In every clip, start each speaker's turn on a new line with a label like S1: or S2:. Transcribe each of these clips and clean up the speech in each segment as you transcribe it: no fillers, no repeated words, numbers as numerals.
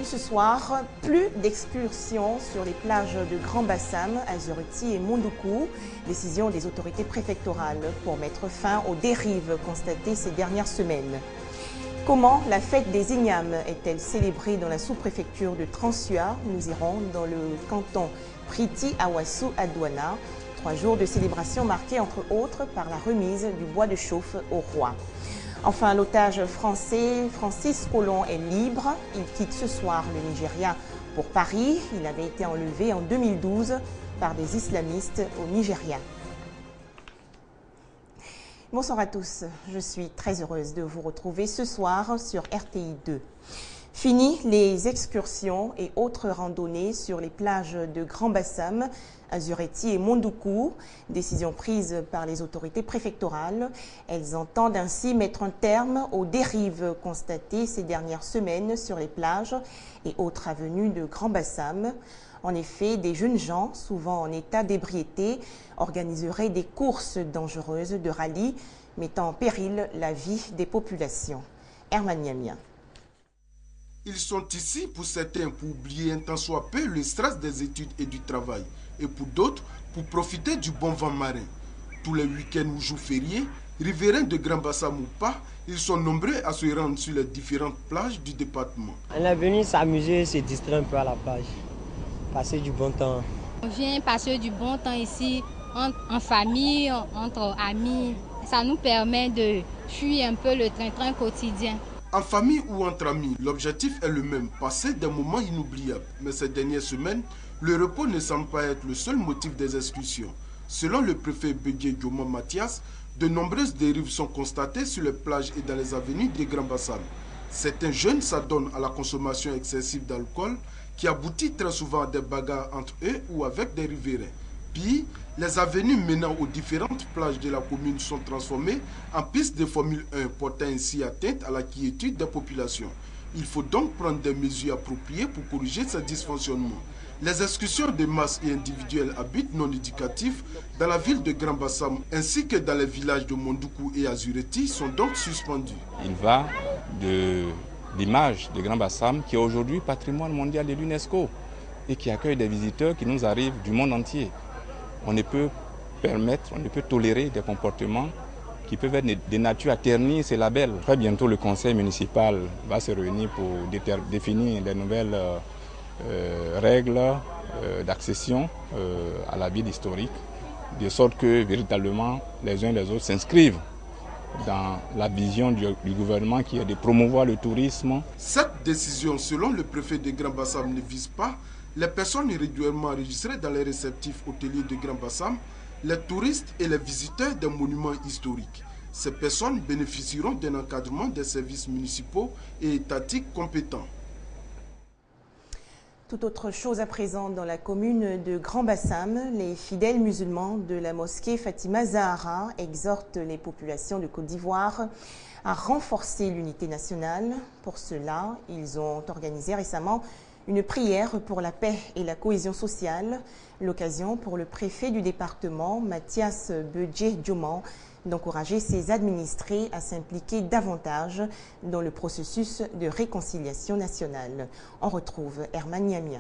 S1: menu ce soir, plus d'excursions sur les plages de Grand Bassam, Azurity et Mondoukou. Décision des autorités préfectorales pour mettre fin aux dérives constatées ces dernières semaines. Comment la fête des Ignames est-elle célébrée dans la sous-préfecture de Transua? Nous irons dans le canton Priti Awassou à Douala. 3 jours de célébration marqués entre autres par la remise du bois de chauffe au roi. Enfin, l'otage français Francis Collomb est libre. Il quitte ce soir le Nigeria pour Paris. Il avait été enlevé en 2012 par des islamistes au Nigeria. Bonsoir à tous. Je suis très heureuse de vous retrouver ce soir sur RTI 2. Fini les excursions et autres randonnées sur les plages de Grand Bassam, Azurity et Mondoukou, décision prise par les autorités préfectorales. Elles entendent ainsi mettre un terme aux dérives constatées ces dernières semaines sur les plages et autres avenues de Grand Bassam. En effet, des jeunes gens, souvent en état d'ébriété, organiseraient des courses dangereuses de rallye, mettant en péril la vie des populations. Herman Niamia.
S2: Ils sont ici pour certains pour oublier un tant soit peu le stress des études et du travail, et pour d'autres pour profiter du bon vent marin. Tous les week-ends ou jours fériés, riverains de Grand Bassam ou pas, ils sont nombreux à se rendre sur les différentes plages du département.
S3: On est venu s'amuser, se distraire un peu à la plage, passer du bon temps.
S4: On vient passer du bon temps ici, en famille, entre amis. Ça nous permet de fuir un peu le train-train quotidien.
S2: En famille ou entre amis, l'objectif est le même, passer des moments inoubliables. Mais ces dernières semaines, le repos ne semble pas être le seul motif des excursions. Selon le préfet Bédié Diomon Mathias, de nombreuses dérives sont constatées sur les plages et dans les avenues des Grands Bassam. Certains jeunes s'adonnent à la consommation excessive d'alcool qui aboutit très souvent à des bagarres entre eux ou avec des riverains. Puis, les avenues menant aux différentes plages de la commune sont transformées en pistes de Formule 1, portant ainsi atteinte à la quiétude des populations. Il faut donc prendre des mesures appropriées pour corriger ces dysfonctionnements. Les excursions de masse et individuelles à but non éducatif dans la ville de Grand Bassam ainsi que dans les villages de Mondoukou et Azurity sont donc suspendues.
S5: Il va de l'image de Grand Bassam qui est aujourd'hui patrimoine mondial de l'UNESCO et qui accueille des visiteurs qui nous arrivent du monde entier. On ne peut tolérer des comportements qui peuvent être de nature à ternir ces labels. Très bientôt, le conseil municipal va se réunir pour définir les nouvelles règles d'accession à la ville historique, de sorte que véritablement les uns et les autres s'inscrivent dans la vision du gouvernement qui est de promouvoir le tourisme.
S2: Cette décision, selon le préfet de Grand Bassam, ne vise pas les personnes régulièrement enregistrées dans les réceptifs hôteliers de Grand Bassam, les touristes et les visiteurs des monuments historiques. Ces personnes bénéficieront d'un encadrement des services municipaux et étatiques compétents.
S1: Tout autre chose à présent dans la commune de Grand Bassam, les fidèles musulmans de la mosquée Fatima Zahara exhortent les populations de Côte d'Ivoire à renforcer l'unité nationale. Pour cela, ils ont organisé récemment une prière pour la paix et la cohésion sociale, l'occasion pour le préfet du département, Mathias Bédié Diomon, d'encourager ses administrés à s'impliquer davantage dans le processus de réconciliation nationale. On retrouve Herman Niamia.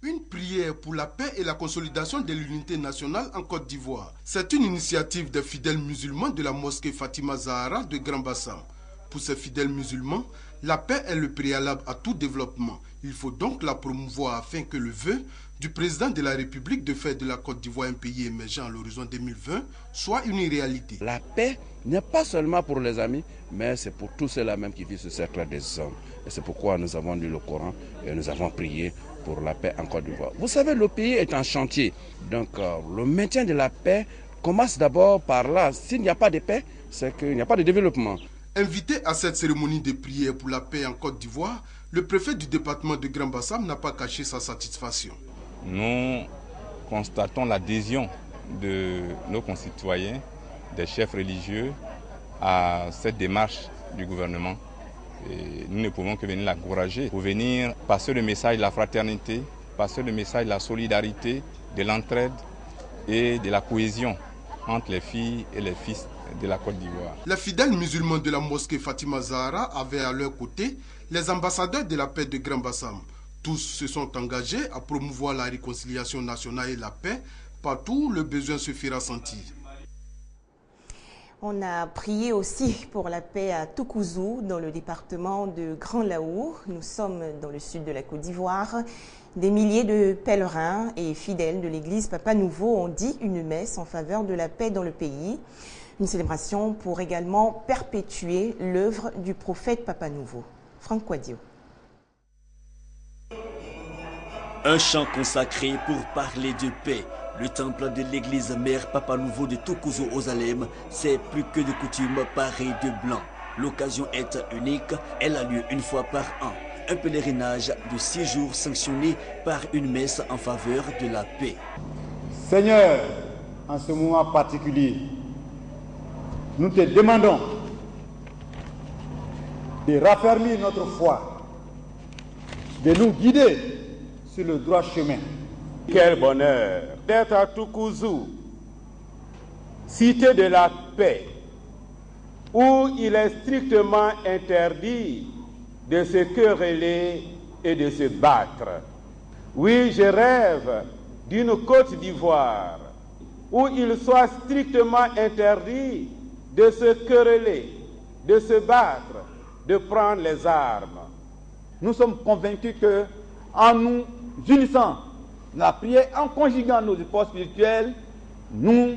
S2: Une prière pour la paix et la consolidation de l'unité nationale en Côte d'Ivoire. C'est une initiative des fidèles musulmans de la mosquée Fatima Zahara de Grand Bassam. Pour ces fidèles musulmans, la paix est le préalable à tout développement. Il faut donc la promouvoir afin que le vœu du président de la République de faire de la Côte d'Ivoire un pays émergent à l'horizon 2020 soit une réalité.
S6: La paix n'est pas seulement pour les amis, mais c'est pour tous ceux-là même qui vivent sur cette terre des hommes. Et c'est pourquoi nous avons lu le Coran et nous avons prié pour la paix en Côte d'Ivoire. Vous savez, le pays est en chantier. Donc le maintien de la paix commence d'abord par là. S'il n'y a pas de paix, c'est qu'il n'y a pas de développement.
S2: Invité à cette cérémonie de prière pour la paix en Côte d'Ivoire, le préfet du département de Grand Bassam n'a pas caché sa satisfaction.
S5: Nous constatons l'adhésion de nos concitoyens, des chefs religieux, à cette démarche du gouvernement. Et nous ne pouvons que venir l'encourager pour venir passer le message de la fraternité, passer le message de la solidarité, de l'entraide et de la cohésion entre les filles et les fils de la Côte d'Ivoire.
S2: Les fidèles musulmans de la mosquée Fatima Zahra avaient à leur côté les ambassadeurs de la paix de Grand Bassam. Tous se sont engagés à promouvoir la réconciliation nationale et la paix partout où le besoin se fera sentir.
S1: On a prié aussi pour la paix à Toukouzou, dans le département de Grand Laou. Nous sommes dans le sud de la Côte d'Ivoire. Des milliers de pèlerins et fidèles de l'église Papa Nouveau ont dit une messe en faveur de la paix dans le pays. Une célébration pour également perpétuer l'œuvre du prophète Papa Nouveau. Franck Quadio.
S7: Un chant consacré pour parler de paix. Le temple de l'église mère Papa Nouveau de Toukouzou aux Alem, c'est plus que de coutume paré de blanc. L'occasion est unique, elle a lieu une fois par an. Un pèlerinage de 6 jours sanctionné par une messe en faveur de la paix.
S8: Seigneur, en ce moment particulier, nous te demandons de raffermir notre foi, de nous guider sur le droit chemin.
S9: Quel bonheur d'être à Toukouzou, cité de la paix, où il est strictement interdit de se quereller et de se battre. Oui, je rêve d'une Côte d'Ivoire où il soit strictement interdit de se quereller, de se battre, de prendre les armes.
S8: Nous sommes convaincus que, en nous unissant la prière, en conjuguant nos efforts spirituels, nous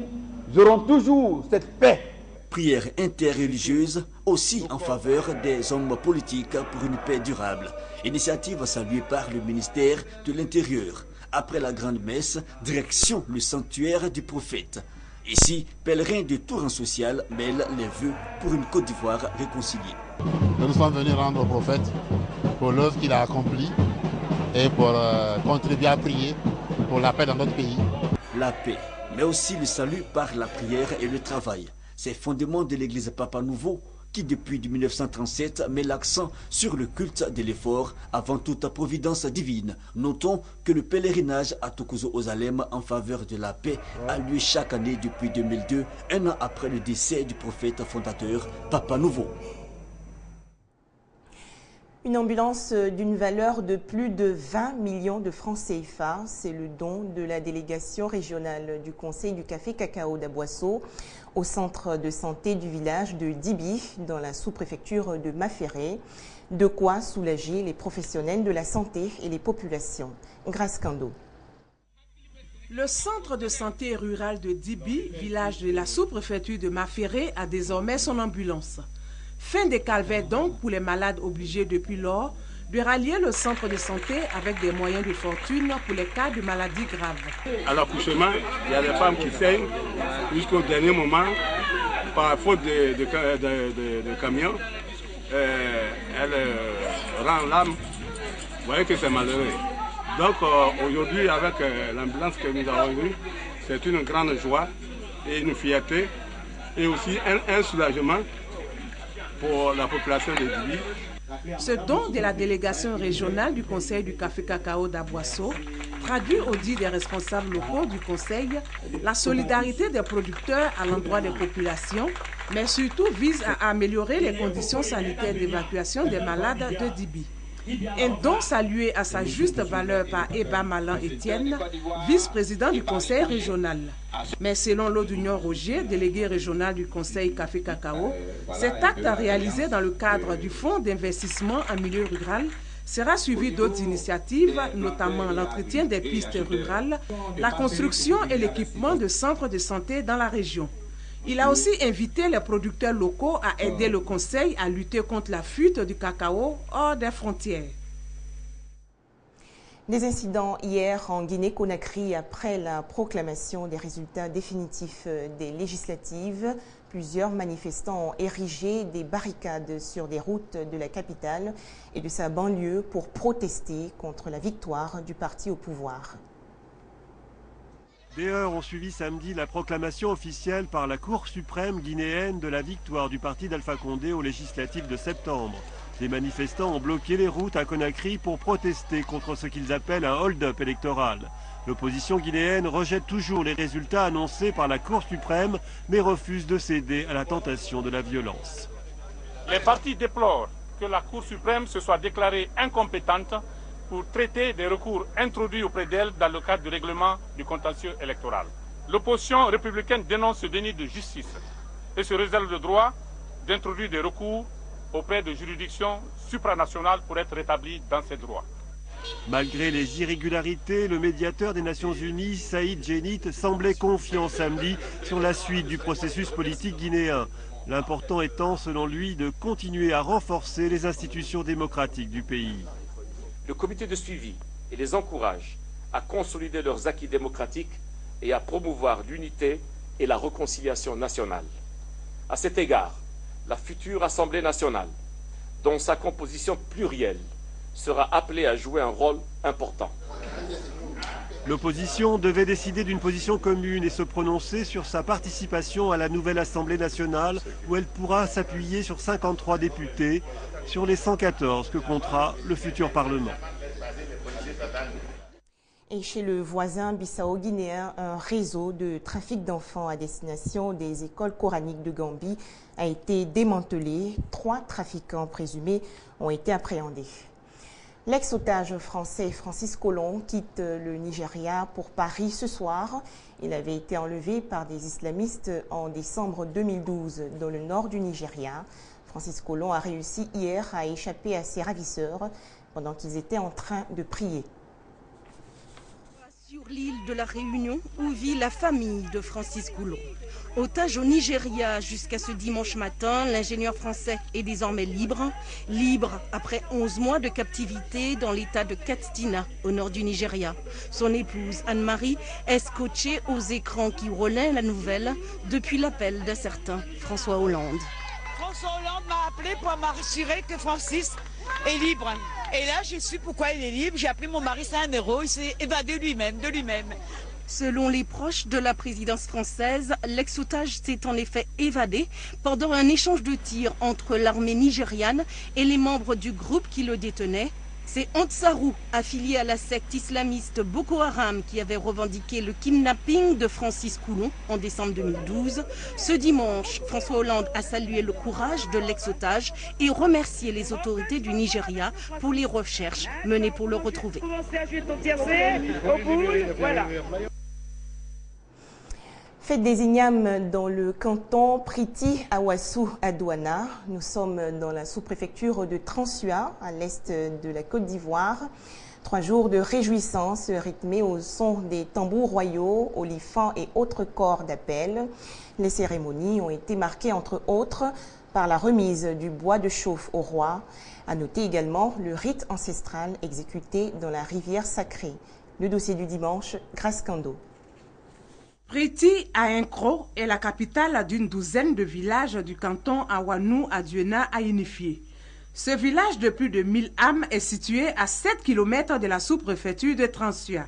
S8: aurons toujours cette paix.
S7: Prière interreligieuse aussi en faveur des hommes politiques pour une paix durable. Initiative saluée par le ministère de l'Intérieur. Après la grande messe, direction le sanctuaire du prophète. Ici, pèlerins de tout rang social mêlent les vœux pour une Côte d'Ivoire réconciliée.
S10: Nous sommes venus rendre au prophète pour l'œuvre qu'il a accomplie et pour contribuer à prier pour la paix dans notre pays.
S7: La paix, mais aussi le salut par la prière et le travail. C'est le fondement de l'église Papa Nouveau qui, depuis 1937, met l'accent sur le culte de l'effort avant toute providence divine. Notons que le pèlerinage à Toukouzou aux Alem en faveur de la paix a lieu chaque année depuis 2002, un an après le décès du prophète fondateur Papa Nouveau.
S1: Une ambulance d'une valeur de plus de 20 millions de francs CFA, c'est le don de la délégation régionale du Conseil du café cacao d'Aboisseau au centre de santé du village de Dibi, dans la sous-préfecture de Maféré. De quoi soulager les professionnels de la santé et les populations. Grâce Kando.
S11: Le centre de santé rural de Dibi, village de la sous-préfecture de Maféré, a désormais son ambulance. Fin des calvaires donc pour les malades obligés depuis lors de rallier le centre de santé avec des moyens de fortune pour les cas de maladies graves.
S9: À l'accouchement, il y a des femmes qui saignent jusqu'au dernier moment par faute de camions. Elle rend l'âme. Vous voyez que c'est malheureux. Donc aujourd'hui, avec l'ambulance que nous avons eue, c'est une grande joie et une fierté et aussi un soulagement pour la population de Dibi.
S11: Ce don de la délégation régionale du Conseil du café cacao d'Aboisseau traduit au dit des responsables locaux du Conseil la solidarité des producteurs à l'endroit des populations, mais surtout vise à améliorer les conditions sanitaires d'évacuation des malades de Dibi. Un don salué à sa juste valeur par Eba Malan Etienne, vice-président du conseil régional. Mais selon Lodunion Roger, délégué régional du conseil Café Cacao, cet acte réalisé dans le cadre du fonds d'investissement en milieu rural sera suivi d'autres initiatives, notamment l'entretien des pistes rurales, la construction et l'équipement de centres de santé dans la région. Il a aussi invité les producteurs locaux à aider le Conseil à lutter contre la fuite du cacao hors des frontières.
S1: Des incidents hier en Guinée-Conakry après la proclamation des résultats définitifs des législatives. Plusieurs manifestants ont érigé des barricades sur des routes de la capitale et de sa banlieue pour protester contre la victoire du parti au pouvoir.
S12: Des heures ont suivi samedi la proclamation officielle par la Cour suprême guinéenne de la victoire du parti d'Alpha Condé aux législatives de septembre. Les manifestants ont bloqué les routes à Conakry pour protester contre ce qu'ils appellent un hold-up électoral. L'opposition guinéenne rejette toujours les résultats annoncés par la Cour suprême, mais refuse de céder à la tentation de la violence.
S13: Les partis déplorent que la Cour suprême se soit déclarée incompétente pour traiter des recours introduits auprès d'elle dans le cadre du règlement du contentieux électoral. L'opposition républicaine dénonce ce déni de justice et se réserve le droit d'introduire des recours auprès de juridictions supranationales pour être rétablie dans ses droits.
S12: Malgré les irrégularités, le médiateur des Nations Unies, Saïd Djenit, semblait confiant samedi sur la suite du processus politique guinéen. L'important étant, selon lui, de continuer à renforcer les institutions démocratiques du pays.
S14: Le comité de suivi les encourage à consolider leurs acquis démocratiques et à promouvoir l'unité et la réconciliation nationale. À cet égard, la future Assemblée nationale, dont sa composition plurielle, sera appelée à jouer un rôle important.
S12: L'opposition devait décider d'une position commune et se prononcer sur sa participation à la nouvelle Assemblée nationale où elle pourra s'appuyer sur 53 députés sur les 114 que comptera le futur Parlement.
S1: Et chez le voisin bissau-guinéen, un réseau de trafic d'enfants à destination des écoles coraniques de Gambie a été démantelé. 3 trafiquants présumés ont été appréhendés. L'ex-otage français Francis Collomb quitte le Nigeria pour Paris ce soir. Il avait été enlevé par des islamistes en décembre 2012 dans le nord du Nigeria. Francis Collomb a réussi hier à échapper à ses ravisseurs pendant qu'ils étaient en train de prier.
S15: Sur l'île de la Réunion où vit la famille de Francis Collomb. Otage au Nigeria jusqu'à ce dimanche matin, l'ingénieur français est désormais libre. Libre après 11 mois de captivité dans l'état de Katsina, au nord du Nigeria. Son épouse Anne-Marie est scotchée aux écrans qui relaient la nouvelle depuis l'appel d'un certain François Hollande.
S16: François Hollande m'a appelé pour m'assurer que Francis est libre. Et là, j'ai su pourquoi il est libre. J'ai appelé mon mari, c'est un héros. Il s'est évadé lui-même, de lui-même.
S15: Selon les proches de la présidence française, l'ex-otage s'est en effet évadé pendant un échange de tirs entre l'armée nigériane et les membres du groupe qui le détenait. C'est Ansarou, affilié à la secte islamiste Boko Haram, qui avait revendiqué le kidnapping de Francis Collomb en décembre 2012. Ce dimanche, François Hollande a salué le courage de l'ex-otage et remercié les autorités du Nigeria pour les recherches menées pour le retrouver.
S1: Fête des ignames dans le canton Priti Awassou à Douala. Nous sommes dans la sous-préfecture de Transua, à l'est de la Côte d'Ivoire. 3 jours de réjouissance rythmés au son des tambours royaux, olifants et autres corps d'appel. Les cérémonies ont été marquées entre autres par la remise du bois de chauffe au roi. À noter également le rite ancestral exécuté dans la rivière sacrée. Le dossier du dimanche, Grace Kando.
S11: Priti Aenkro est la capitale d'une douzaine de villages du canton Awanou Aduena à unifier. Ce village de plus de 1000 âmes est situé à 7 km de la sous-préfecture de Transua.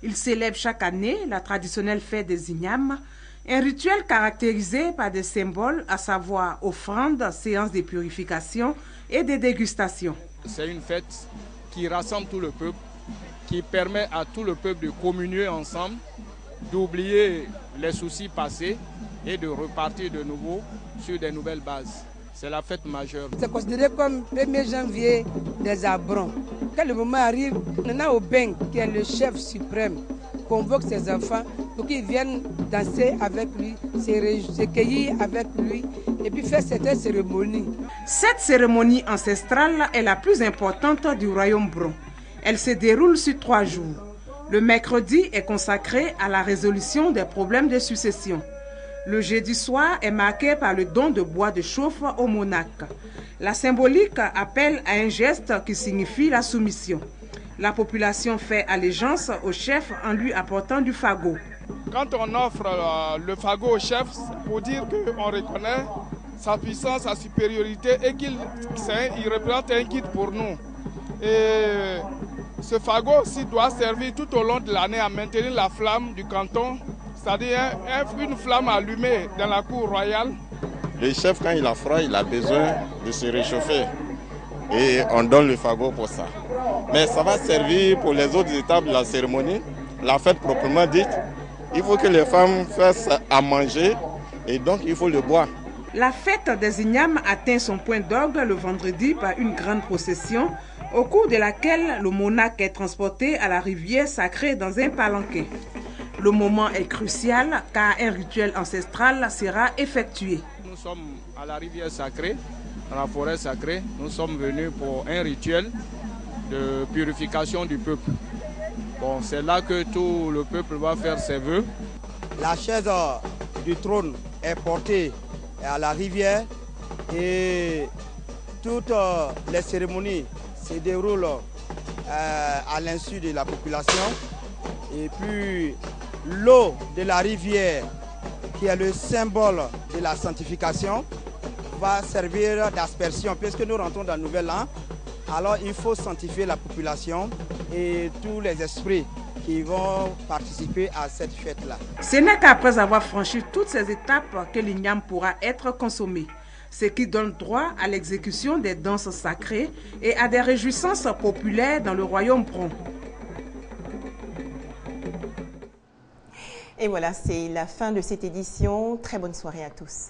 S11: Il célèbre chaque année la traditionnelle fête des ignames, un rituel caractérisé par des symboles, à savoir offrandes, séances de purification et de dégustation.
S17: C'est une fête qui rassemble tout le peuple, qui permet à tout le peuple de communier ensemble, d'oublier les soucis passés et de repartir de nouveau sur des nouvelles bases. C'est la fête majeure.
S18: C'est considéré comme 1er janvier des Abrons. Quand le moment arrive, Nana Obeng, qui est le chef suprême, convoque ses enfants pour qu'ils viennent danser avec lui, se cueillir avec lui et puis faire certaines cérémonies.
S11: Cette cérémonie ancestrale est la plus importante du royaume Bron. Elle se déroule sur 3 jours. Le mercredi est consacré à la résolution des problèmes de succession. Le jeudi soir est marqué par le don de bois de chauffe au monarque. La symbolique appelle à un geste qui signifie la soumission. La population fait allégeance au chef en lui apportant du fagot.
S17: Quand on offre le fagot au chef, c'est pour dire qu'on reconnaît sa puissance, sa supériorité et qu'il représente un guide pour nous. Et ce fagot aussi doit servir tout au long de l'année à maintenir la flamme du canton, c'est-à-dire une flamme allumée dans la cour royale.
S19: Le chef, quand il a froid, il a besoin de se réchauffer et on donne le fagot pour ça. Mais ça va servir pour les autres étapes de la cérémonie, la fête proprement dite, il faut que les femmes fassent à manger et donc il faut le boire.
S11: La fête des Ignames atteint son point d'orgue le vendredi par une grande procession au cours de laquelle le monarque est transporté à la rivière sacrée dans un palanquin. Le moment est crucial car un rituel ancestral sera effectué.
S17: Nous sommes à la rivière sacrée, dans la forêt sacrée. Nous sommes venus pour un rituel de purification du peuple. Bon, c'est là que tout le peuple va faire ses vœux.
S20: La chaise du trône est portée à la rivière et toutes les cérémonies se déroulent à l'insu de la population. Et puis l'eau de la rivière, qui est le symbole de la sanctification, va servir d'aspersion puisque nous rentrons dans le nouvel an. Alors il faut sanctifier la population et tous les esprits qui vont participer à cette fête-là.
S11: Ce n'est qu'après avoir franchi toutes ces étapes que l'igname pourra être consommé, ce qui donne droit à l'exécution des danses sacrées et à des réjouissances populaires dans le royaume Bron.
S1: Et voilà, c'est la fin de cette édition. Très bonne soirée à tous.